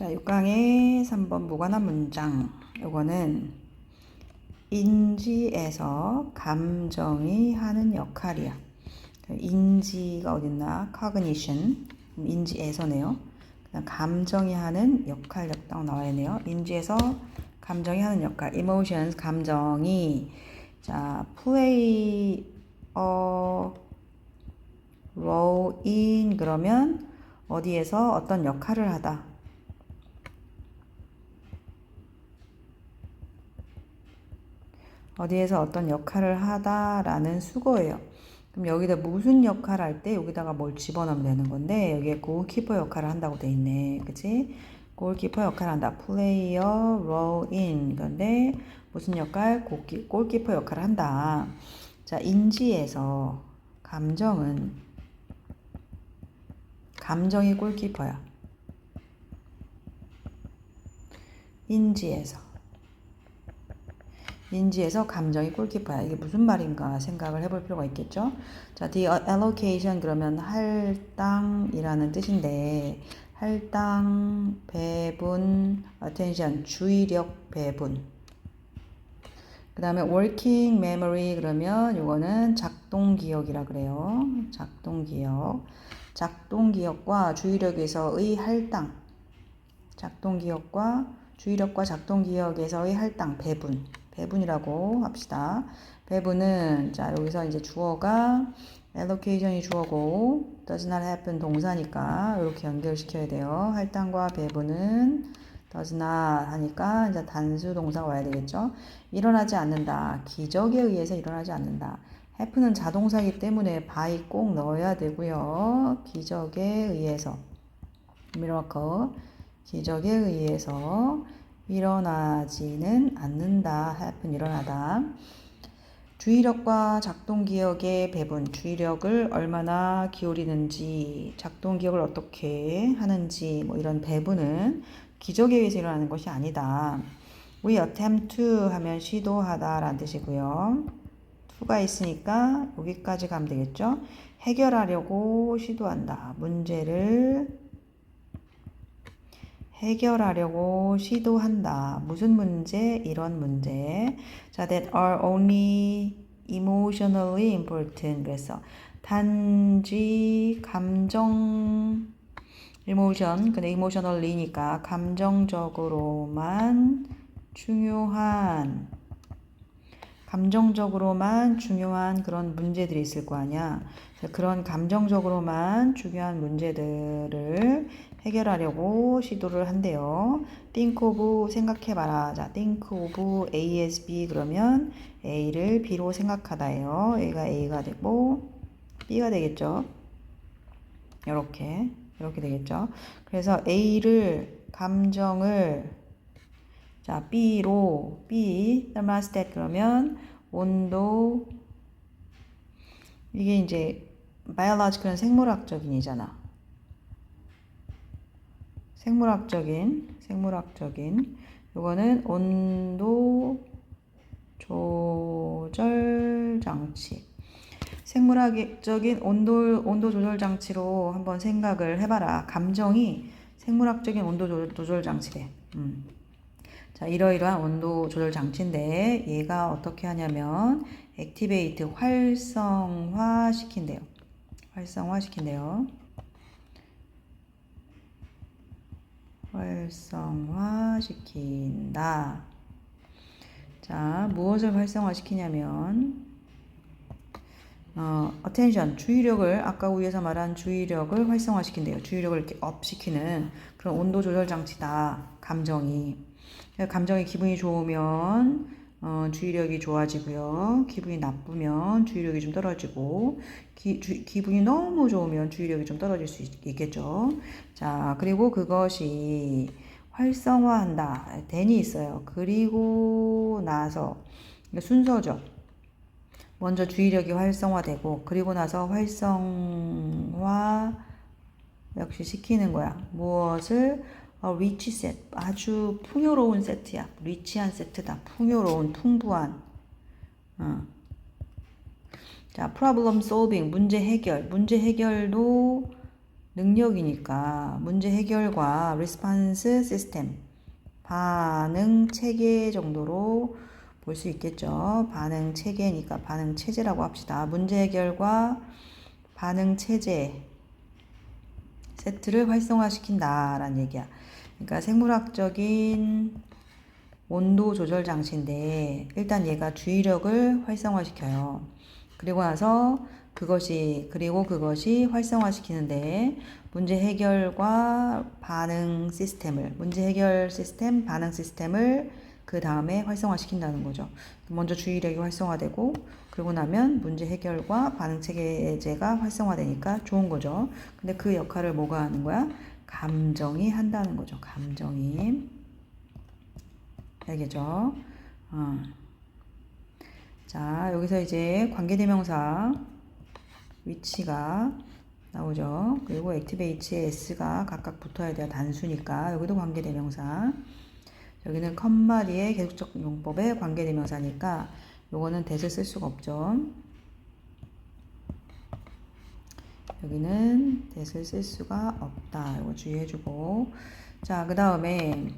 자, 6강의 3번 무관한 문장. 요거는 인지에서 감정이 하는 역할이야. 인지가 어딨나? cognition. 인지에서네요. 그다음 감정이 하는 역할 딱 나와야 되네요. 인지에서 감정이 하는 역할. emotions, 감정이. 자, play a role in 그러면 어디에서 어떤 역할을 하다. 어디에서 어떤 역할을 하다라는 수거예요. 그럼 여기다 무슨 역할 할 때 여기다가 뭘 집어넣으면 되는 건데 여기에 골키퍼 역할을 한다고 돼 있네. 그치? 골키퍼 역할을 한다. play a role in 건데 무슨 역할? 골키퍼 역할을 한다. 자, 인지에서 감정이 골키퍼야. 인지에서 감정이 골키퍼야. 이게 무슨 말인가 생각을 해볼 필요가 있겠죠. 자, the allocation 그러면 할당이라는 뜻인데 할당, 배분, attention, 주의력 배분. 그 다음에 working memory 그러면 이거는 작동 기억이라 그래요. 작동 기억과 주의력에서의 할당. 작동 기억과 주의력과 작동 기억에서의 할당, 배분이라고 합시다. 배분은 자 여기서 이제 주어가 allocation이 주어고 does not happen 동사니까 이렇게 연결시켜야 돼요. 할당과 배분은 does not 하니까 이제 단수 동사가 와야 되겠죠. 일어나지 않는다. 기적에 의해서 일어나지 않는다. happen은 자동사이기 때문에 by 꼭 넣어야 되고요. 기적에 의해서 miracle 기적에 의해서 일어나지는 않는다. happen 일어나다. 주의력과 작동 기억의 배분, 주의력을 얼마나 기울이는지, 작동 기억을 어떻게 하는지, 뭐 이런 배분은 기적에 의해서 일어나는 것이 아니다. We attempt to 하면 시도하다 라는 뜻이고요. to가 있으니까 여기까지 가면 되겠죠. 해결하려고 시도한다. 문제를 해결하려고 시도한다. 무슨 문제? 이런 문제. 자, that are only emotionally important. 그래서 단지 감정 emotion, 근데 emotionally니까 감정적으로만 중요한 그런 문제들이 있을 거 아니야. 그런 감정적으로만 중요한 문제들을 해결하려고 시도를 한대요. think of 생각해봐라. 자, think of A as B 그러면 A를 B로 생각하다예요. A가 A가 되고 B가 되겠죠. 이렇게 되겠죠. 그래서 감정을 자, B thermostat 그러면 온도 이게 이제 biological은 생물학적인이잖아. 생물학적인 요거는 온도 조절 장치. 생물학적인 온도 조절 장치로 한번 생각을 해봐라. 감정이 생물학적인 온도 조절 장치래. 자, 이러이러한 온도 조절 장치인데 얘가 어떻게 하냐면 액티베이트 활성화시킨대요. 활성화시킨다. 자, 무엇을 활성화시키냐면 attention, 주의력을 아까 위에서 말한 주의력을 활성화시킨대요. 주의력을 이렇게 업시키는 그런 온도 조절 장치다. 감정이 기분이 좋으면 주의력이 좋아지고요. 기분이 나쁘면 주의력이 좀 떨어지고 기분이 너무 좋으면 주의력이 좀 떨어질 수 있겠죠. 자, 그리고 그것이 활성화한다. then이 있어요. 그리고 나서 순서죠. 먼저 주의력이 활성화되고 그리고 나서 활성화 역시 시키는 거야. 무엇을? 리치 세트. 아주 풍요로운 세트야. 리치한 세트다. 풍요로운, 풍부한. 자, problem solving. 문제 해결도 능력이니까 문제 해결과 리스폰스 시스템, 반응 체계 정도로 볼 수 있겠죠. 반응 체계니까 반응 체제라고 합시다. 문제 해결과 반응 체제 세트를 활성화시킨다라는 얘기야. 그러니까 생물학적인 온도 조절 장치인데 일단 얘가 주의력을 활성화시켜요. 그리고 나서 그것이 활성화시키는데 문제 해결과 반응 시스템을 문제 해결 시스템, 반응 시스템을 그 다음에 활성화시킨다는 거죠. 먼저 주의력이 활성화되고 그러고 나면 문제 해결과 반응 체계제가 활성화되니까 좋은 거죠. 근데 그 역할을 뭐가 하는 거야? 감정이 한다는 거죠. 감정이. 알겠죠? 자, 여기서 이제 관계대명사 위치가 나오죠. 그리고 액티베이츠에 s가 각각 붙어야 돼요. 단수니까. 여기도 관계대명사. 여기는 컴마 뒤에 계속적 용법의 관계대명사니까 요거는 that을 쓸 수가 없죠. 여기는 that을 쓸 수가 없다. 이거 주의해주고. 자, 그 다음에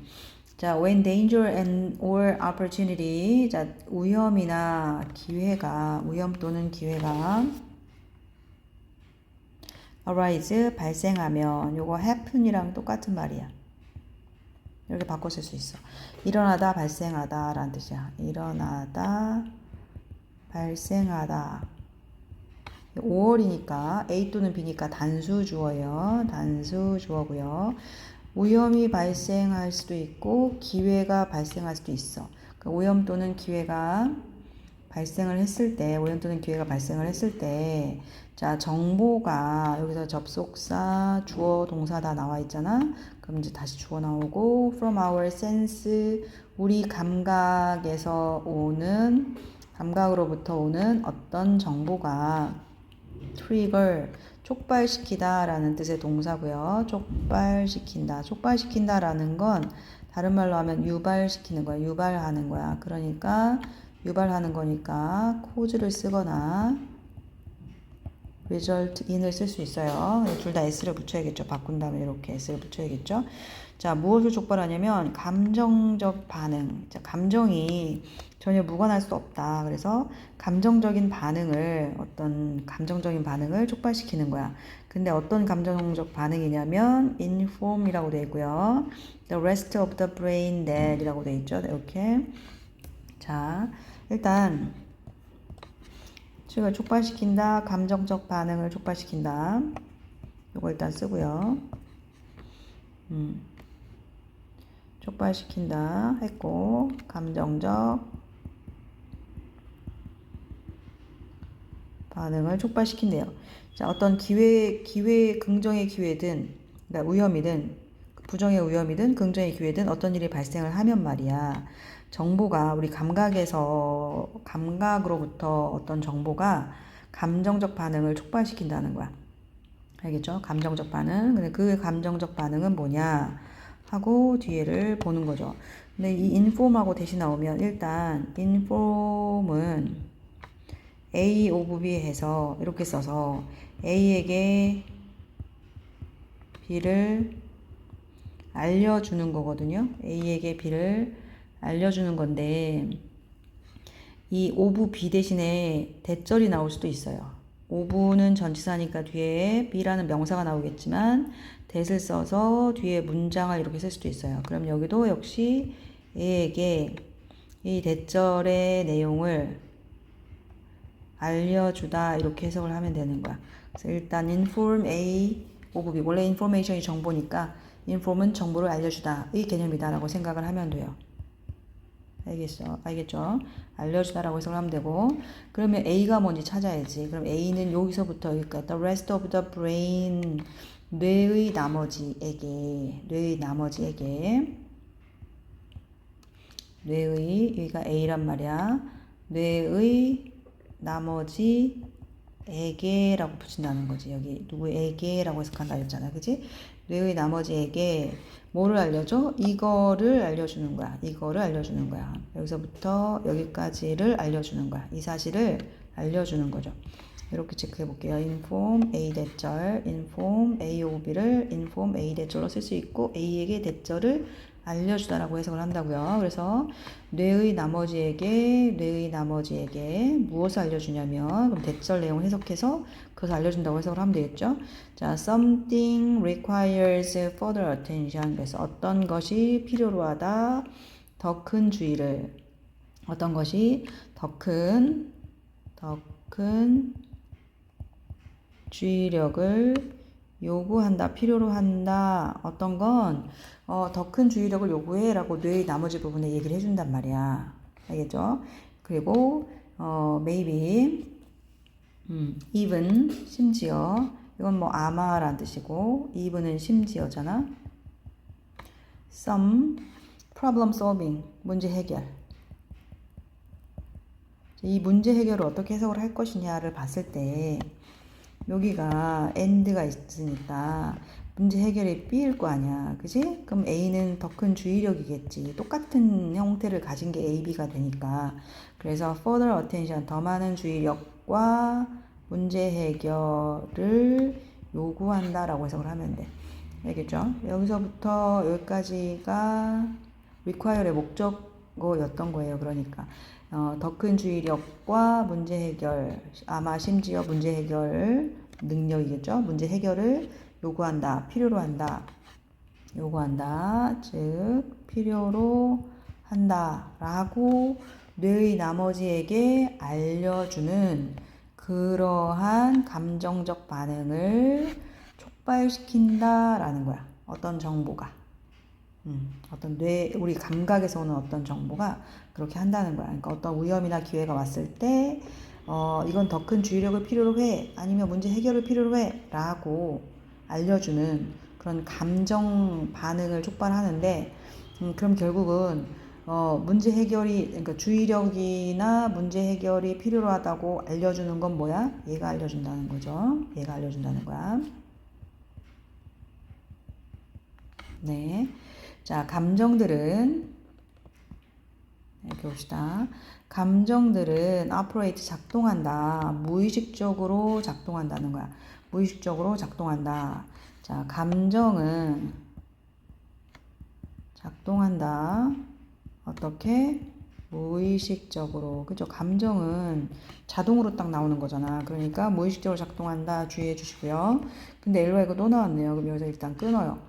자, when danger and or opportunity. 자, 위험 또는 기회가 arise, 발생하면 요거 happen이랑 똑같은 말이야. 이렇게 바꿔 쓸 수 있어. 일어나다, 발생하다 라는 뜻이야. 일어나다, 발생하다. 5월이니까 A 또는 B니까 단수 주어예요. 단수 주어고요. 오염이 발생할 수도 있고 기회가 발생할 수도 있어. 그러니까 오염 또는 기회가 발생을 했을 때, 자, 정보가 여기서 접속사, 주어, 동사 다 나와 있잖아. 그럼 이제 다시 주어 나오고 from our sense, 우리 감각으로부터 오는 어떤 정보가 trigger, 촉발시키다 라는 뜻의 동사고요. 촉발시킨다 라는 건 다른 말로 하면 유발시키는 거야. 유발하는 거야. 그러니까 유발하는 거니까 caus를 쓰거나 result in을 쓸 수 있어요. 둘 다 s를 붙여야겠죠. 바꾼 다음에 이렇게 s를 붙여야겠죠. 자, 무엇을 촉발하냐면 감정적 반응. 자, 감정이 전혀 무관할 수 없다. 그래서 어떤 감정적인 반응을 촉발시키는 거야. 근데 어떤 감정적 반응이냐면 inform이라고 되어 있고요. The rest of the brain that이라고 되어 있죠. 이렇게. 자, 일단 촉발시킨다, 감정적 반응을 촉발시킨다. 이거 일단 쓰고요. 촉발시킨다 했고, 감정적 반응을 촉발시킨대요. 자, 어떤 긍정의 기회든, 그러니까 위험이든, 부정의 위험이든, 긍정의 기회든 어떤 일이 발생을 하면 말이야. 정보가 우리 감각으로부터 어떤 정보가 감정적 반응을 촉발시킨다는 거야. 알겠죠? 감정적 반응. 근데 그 감정적 반응은 뭐냐 하고 뒤에를 보는 거죠. 근데 이 inform하고 대신 나오면 일단 inform은 A of B 해서 이렇게 써서 A에게 B를 알려주는 거거든요. A에게 B를 알려주는 건데 이 of B 대신에 대절이 나올 수도 있어요. of는 전치사니까 뒤에 B라는 명사가 나오겠지만 that을 써서 뒤에 문장을 이렇게 쓸 수도 있어요. 그럼 여기도 역시 A에게 이 대절의 내용을 알려주다 이렇게 해석을 하면 되는 거야. 그래서 일단 inform A of B, 원래 information이 정보니까 inform은 정보를 알려주다 이 개념이다라고 생각을 하면 돼요. 알겠죠? 알려주다라고 해석을 하면 되고, 그러면 A가 뭔지 찾아야지. 그럼 A는 여기서부터 그러니까 the rest of the brain, 뇌의 나머지에게 여기가 A란 말이야. 뇌의 나머지에게라고 붙인다는 거지. 여기 누구에게라고 해석한다 했잖아. 그치? 뇌의 나머지에게 뭐를 알려줘? 이거를 알려주는 거야. 여기서부터 여기까지를 알려주는 거야. 이 사실을 알려주는 거죠. 이렇게 체크해 볼게요. inform A 대절, inform A of B를 inform A 대절로 쓸 수 있고 A에게 대절을 알려주다라고 해석을 한다고요. 그래서 뇌의 나머지에게 무엇을 알려주냐면 그럼 대절 내용을 해석해서 그것을 알려준다고 해석을 하면 되겠죠. 자, something requires further attention. 그래서 어떤 것이 필요로 하다, 더 큰 주의를, 어떤 것이 더 큰 주의력을 요구한다, 필요로 한다. 어떤 건 더 큰 주의력을 요구해 라고 뇌의 나머지 부분에 얘기를 해준단 말이야. 알겠죠? 그리고 maybe even 심지어 이건 뭐 아마란 뜻이고 even은 심지어잖아. some problem solving 문제 해결. 이 문제 해결을 어떻게 해석을 할 것이냐를 봤을 때 여기가 and가 있으니까 문제 해결이 B일 거 아니야. 그지? 그럼 A는 더 큰 주의력이겠지. 똑같은 형태를 가진 게 A, B가 되니까. 그래서 further attention, 더 많은 주의력과 문제 해결을 요구한다 라고 해석을 하면 돼. 알겠죠? 여기서부터 여기까지가 require의 목적어였던 거예요. 그러니까 더 큰 주의력과 문제 해결, 아마 심지어 문제 해결 능력이겠죠. 문제 해결을 요구한다, 필요로 한다, 즉 필요로 한다라고 뇌의 나머지에게 알려주는 그러한 감정적 반응을 촉발시킨다라는 거야. 어떤 정보가. 어떤 우리 감각에서 오는 어떤 정보가 그렇게 한다는 거야. 그러니까 어떤 위험이나 기회가 왔을 때, 이건 더 큰 주의력을 필요로 해. 아니면 문제 해결을 필요로 해. 라고 알려주는 그런 감정 반응을 촉발하는데, 그럼 결국은, 문제 해결이, 그러니까 주의력이나 문제 해결이 필요로 하다고 알려주는 건 뭐야? 얘가 알려준다는 거죠. 얘가 알려준다는 거야. 네. 자, 감정들은 이렇게 봅시다. 감정들은 operate 작동한다. 무의식적으로 작동한다는 거야. 무의식적으로 작동한다. 자, 감정은 작동한다. 어떻게? 무의식적으로. 그죠? 감정은 자동으로 딱 나오는 거잖아. 그러니까 무의식적으로 작동한다. 주의해 주시고요. 근데 LY가 또 나왔네요. 그럼 여기서 일단 끊어요.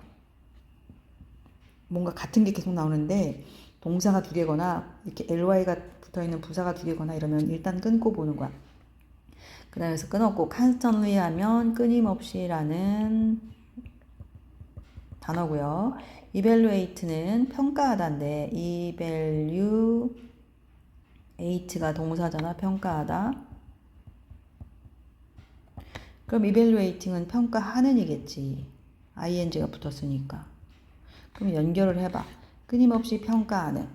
뭔가 같은 게 계속 나오는데 동사가 두 개거나 이렇게 ly가 붙어있는 부사가 두 개거나 이러면 일단 끊고 보는 거야. 그 다음에서 끊었고 constantly 하면 끊임없이라는 단어고요. evaluate는 평가하다인데 evaluate가 동사잖아. 평가하다. 그럼 evaluating은 평가하는 이겠지. ing가 붙었으니까. 그럼 연결을 해봐. 끊임없이 평가하는.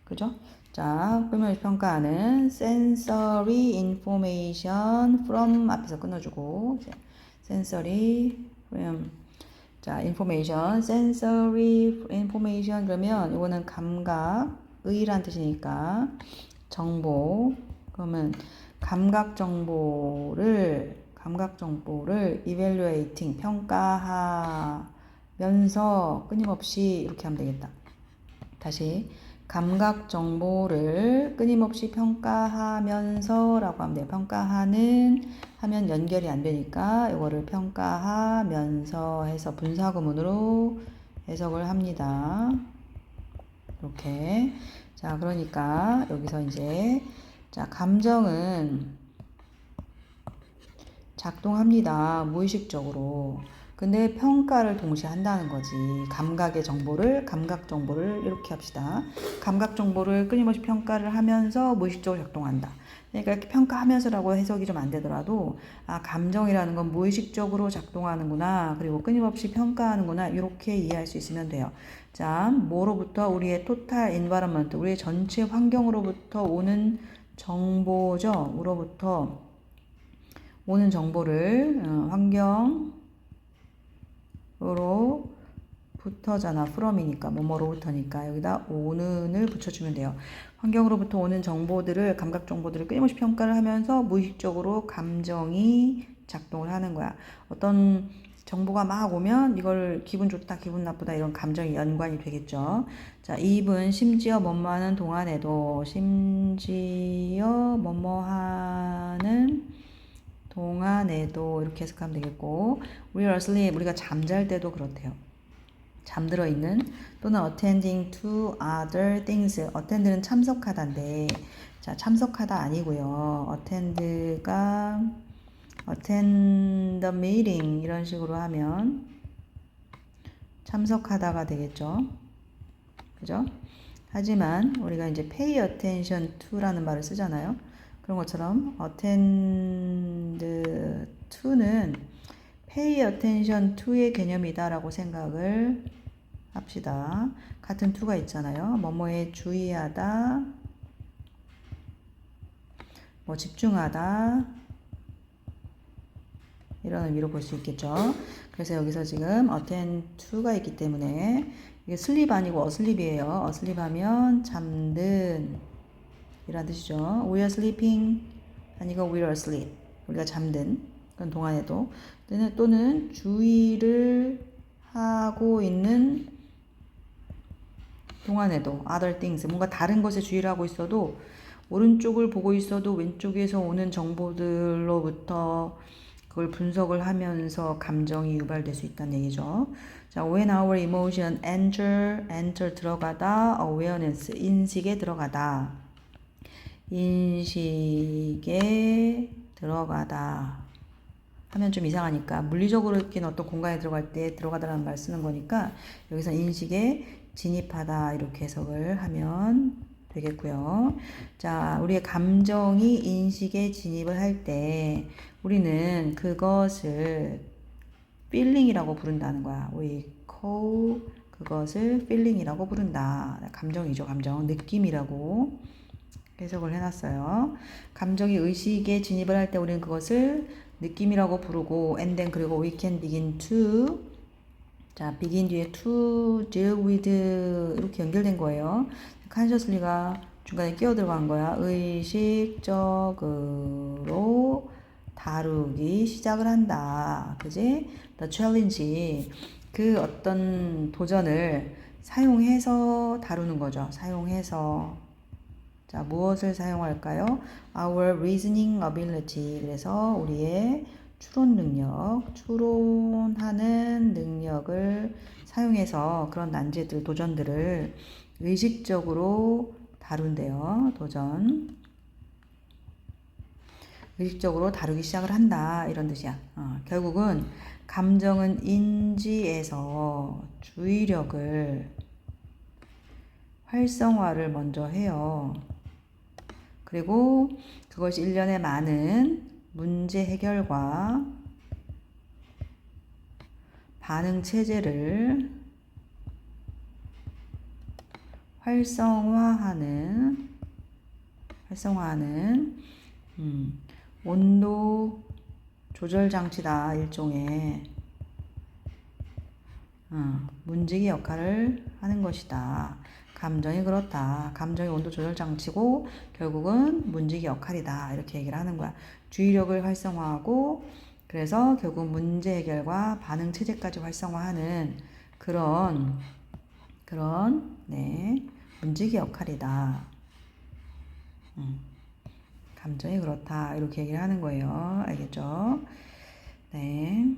그죠? 자, 끊임없이 평가하는 sensory information from 앞에서 끊어주고 sensory from 자, information, sensory information 그러면 이거는 감각의란 뜻이니까 정보 그러면 감각 정보를 evaluating 평가하면서 끊임없이 이렇게 하면 되겠다. 다시 감각 정보를 끊임없이 평가하면서 라고 하면 돼요. 평가하는 하면 연결이 안 되니까 이거를 평가하면서 해서 분사구문으로 해석을 합니다. 이렇게. 자, 그러니까 여기서 이제 자, 감정은 작동합니다. 무의식적으로. 근데 평가를 동시에 한다는 거지. 감각 정보를 이렇게 합시다. 감각 정보를 끊임없이 평가를 하면서 무의식적으로 작동한다. 그러니까 이렇게 평가하면서라고 해석이 좀 안 되더라도 감정이라는 건 무의식적으로 작동하는구나. 그리고 끊임없이 평가하는구나. 이렇게 이해할 수 있으면 돼요. 자, 뭐로부터? 우리의 total environment, 우리의 전체 환경으로부터 오는 정보죠. 우로부터 오는 정보를 환경으로부터 부터잖아. from이니까 뭐뭐로부터니까 여기다 오는을 붙여주면 돼요. 환경으로부터 오는 정보들을 감각 정보들을 끊임없이 평가를 하면서 무의식적으로 감정이 작동을 하는 거야. 어떤 정보가 막 오면 이걸 기분 좋다, 기분 나쁘다 이런 감정이 연관이 되겠죠. 자, 2분 심지어 뭐뭐하는 동안에도 심지어 뭐뭐하는 동안에도 이렇게 해석하면 되겠고 We are asleep 우리가 잠잘 때도 그렇대요. 잠들어 있는 또는 attending to other things attend는 참석하다인데 자 참석하다 아니고요. attend가 attend the meeting 이런 식으로 하면 참석하다가 되겠죠. 그죠? 하지만 우리가 이제 pay attention to라는 말을 쓰잖아요. 그런 것처럼 attend to는 pay attention to의 개념이다라고 생각을 합시다. 같은 to가 있잖아요. 뭐뭐에 주의하다, 뭐 집중하다 이런 의미로 볼 수 있겠죠. 그래서 여기서 지금 attend to가 있기 때문에 이게 sleep 아니고 asleep이에요. asleep 하면 잠든 이란 뜻이죠. We are sleeping 아니고 we are asleep. 우리가 잠든 그런 동안에도 또는 주의를 하고 있는 동안에도 other things 뭔가 다른 것에 주의를 하고 있어도 오른쪽을 보고 있어도 왼쪽에서 오는 정보들로부터 그걸 분석을 하면서 감정이 유발될 수 있다는 얘기죠. 자, when our emotion enter 들어가다, awareness 인식에 들어가다, 인식에 들어가다 하면 좀 이상하니까 물리적으로는 어떤 공간에 들어갈 때 들어가다라는 말 쓰는 거니까 여기서 인식에 진입하다 이렇게 해석을 하면 되겠고요. 자, 우리의 감정이 인식에 진입을 할 때 우리는 그것을 feeling이라고 부른다는 거야. We call 그것을 feeling이라고 부른다. 감정이죠, 감정. 느낌이라고 해석을 해놨어요. 감정이 의식에 진입을 할 때 우리는 그것을 느낌이라고 부르고 and then 그리고 we can begin to 자, begin 뒤에 to deal with 이렇게 연결된 거예요. consciously가 중간에 끼어 들어간 거야. 의식적으로 다루기 시작을 한다. 그지? The challenge 그 어떤 도전을 사용해서 다루는 거죠. 사용해서 자, 무엇을 사용할까요? Our reasoning ability 그래서 우리의 추론 능력, 추론하는 능력을 사용해서 그런 난제들, 도전들을 의식적으로 다룬대요. 도전. 의식적으로 다루기 시작을 한다. 이런 뜻이야. 결국은 감정은 인지에서 주의력을 활성화를 먼저 해요. 그리고 그것이 일련의 많은 문제 해결과 반응 체제를 활성화하는 온도 조절 장치다. 일종의 문지기 역할을 하는 것이다. 감정이 그렇다. 감정이 온도 조절 장치고 결국은 문지기 역할이다. 이렇게 얘기를 하는 거야. 주의력을 활성화하고 그래서 결국 문제 해결과 반응 체제까지 활성화하는 그런 문지기 역할이다. 감정이 그렇다. 이렇게 얘기를 하는 거예요. 알겠죠? 네.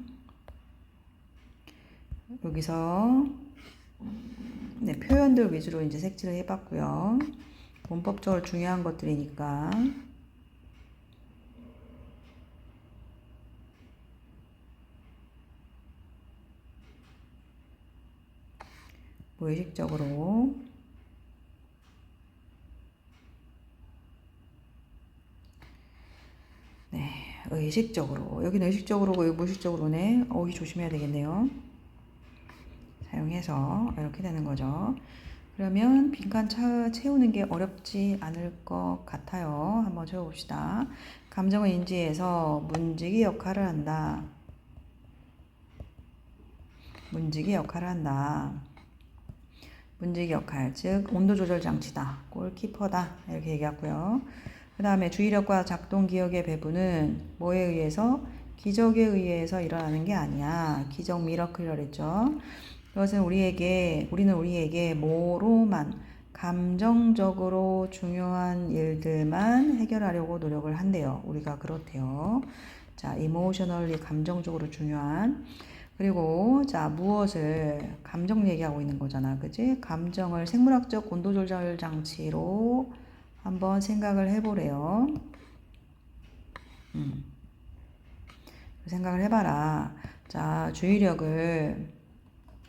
여기서 표현들 위주로 이제 색칠을 해봤고요. 문법적으로 중요한 것들이니까. 무의식적으로 의식적으로 여기는 의식적으로고 여기 무의식적으로네. 어휘 조심해야 되겠네요. 사용해서 이렇게 되는 거죠. 그러면 빈칸 채우는 게 어렵지 않을 것 같아요. 한번 채워봅시다. 감정을 인지해서 문지기 역할을 한다. 문지기 역할을 한다. 문지기 역할, 즉 온도 조절 장치다. 골키퍼다. 이렇게 얘기하고요. 그 다음에 주의력과 작동 기억의 배분은 뭐에 의해서? 기적에 의해서 일어나는 게 아니야. 기적 미러클이라고 했죠. 그것은 우리는 우리에게 뭐로만 감정적으로 중요한 일들만 해결하려고 노력을 한대요. 우리가 그렇대요. 자, 이모셔널리 감정적으로 중요한. 그리고 자, 무엇을 감정 얘기하고 있는 거잖아. 그치? 감정을 생물학적 온도 조절 장치로 한번 생각을 해보래요. 생각을 해봐라. 자, 주의력을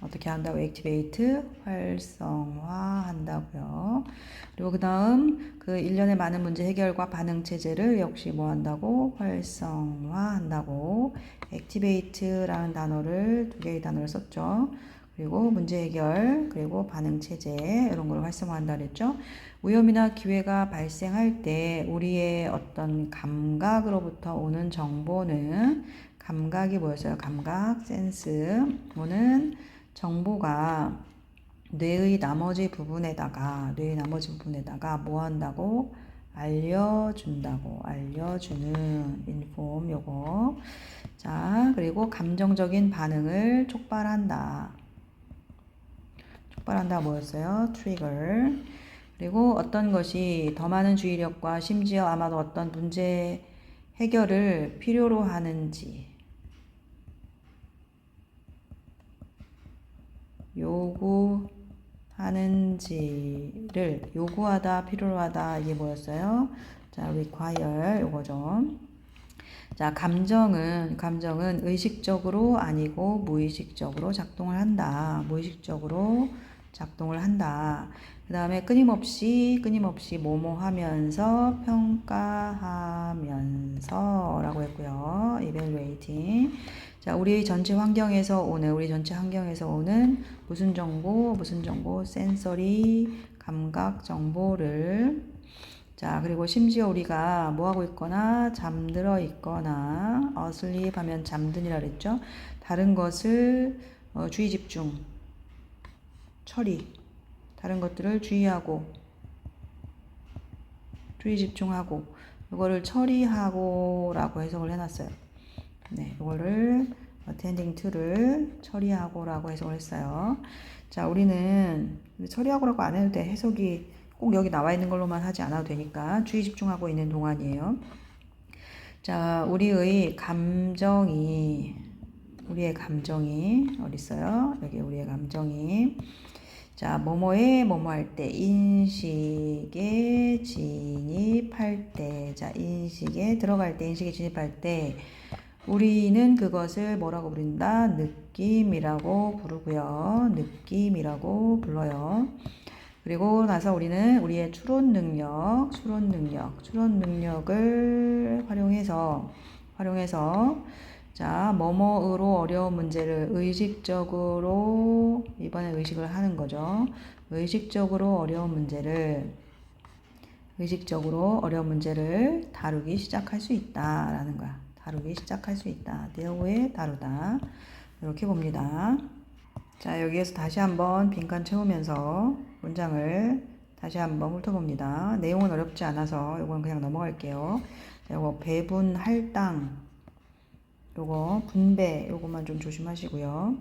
어떻게 한다고? 액티베이트, 활성화한다고요. 그리고 그 다음 그 일련의 많은 문제 해결과 반응 체제를 역시 뭐 한다고? 활성화한다고. 액티베이트라는 단어를 두 개의 단어를 썼죠. 그리고 문제 해결, 그리고 반응 체제 이런 걸 활성화한다 그랬죠. 위험이나 기회가 발생할 때 우리의 어떤 감각으로부터 오는 정보는 감각이 뭐였어요? 감각, 센스. 오는 정보가 뇌의 나머지 부분에다가 뭐 한다고? 알려준다고. 알려주는 인폼 요거. 자, 그리고 감정적인 반응을 촉발한다. 촉발한다 뭐였어요? 트리거. 그리고 어떤 것이 더 많은 주의력과 심지어 아마도 어떤 문제 해결을 필요로 하는지 요구하다, 필요로 하다 이게 뭐였어요? 자, require 요거죠. 자, 감정은 의식적으로 아니고 무의식적으로 작동을 한다. 무의식적으로 작동을 한다. 그 다음에 끊임없이 뭐뭐 하면서 평가하면서 라고 했고요. evaluating. 자, 우리 전체 환경에서 오는 무슨 정보? 센서리, 감각 정보를. 자, 그리고 심지어 우리가 뭐 하고 있거나 잠들어 있거나 asleep 하면 잠든이라 그랬죠. 다른 것을 주의 집중, 처리, 다른 것들을 주의하고 주의 집중하고 이거를 처리하고라고 해석을 해놨어요. 네, 이거를 attending to를 처리하고라고 해석을 했어요. 자, 우리는 처리하고라고 안 해도 돼. 해석이 꼭 여기 나와 있는 걸로만 하지 않아도 되니까 주의 집중하고 있는 동안이에요. 자, 우리의 감정이 어디 있어요? 여기 우리의 감정이. 자, 뭐뭐에 뭐뭐할 때, 인식에 진입할 때, 자, 인식에 들어갈 때, 인식에 진입할 때, 우리는 그것을 뭐라고 부른다? 느낌이라고 부르고요. 느낌이라고 불러요. 그리고 나서 우리는 우리의 추론 능력을 활용해서 자, 뭐뭐으로 어려운 문제를 이번에 의식을 하는 거죠. 의식적으로 어려운 문제를 다루기 시작할 수 있다라는 거야. 다루기 시작할 수 있다. deal with, 다루다. 이렇게 봅니다. 자, 여기에서 다시 한번 빈칸 채우면서 문장을 다시 한번 훑어봅니다. 내용은 어렵지 않아서 이건 그냥 넘어갈게요. 자, 요거 배분, 할당, 요거 분배, 요거만 좀 조심하시고요.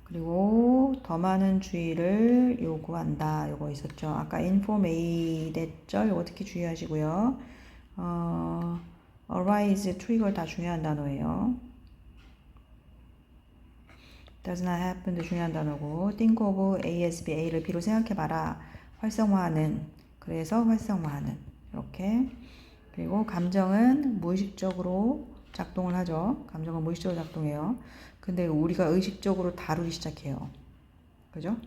그리고 더 많은 주의를 요구한다. 요거 있었죠. 아까 informate절 요거 특히 주의하시고요. arise, trigger 다 중요한 단어예요. does not happen도 중요한 단어고 think of A as B, A를 B로 생각해봐라. 그래서 활성화하는 이렇게. 그리고 감정은 무의식적으로 작동을 하죠. 감정은 무의식적으로 작동해요. 근데 우리가 의식적으로 다루기 시작해요. 그죠?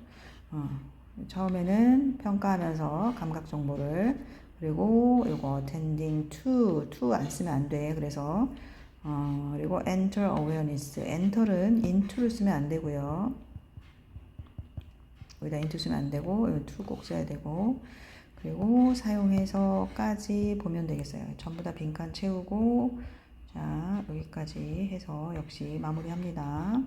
처음에는 평가하면서 감각 정보를. 그리고 이거 attending to 안 쓰면 안 돼. 그래서 그리고 enter awareness. enter은 into를 쓰면 안 되고요. 여기다 into 쓰면 안 되고 여기 to 꼭 써야 되고. 그리고 사용해서까지 보면 되겠어요. 전부 다 빈칸 채우고 자, 여기까지 해서 역시 마무리합니다.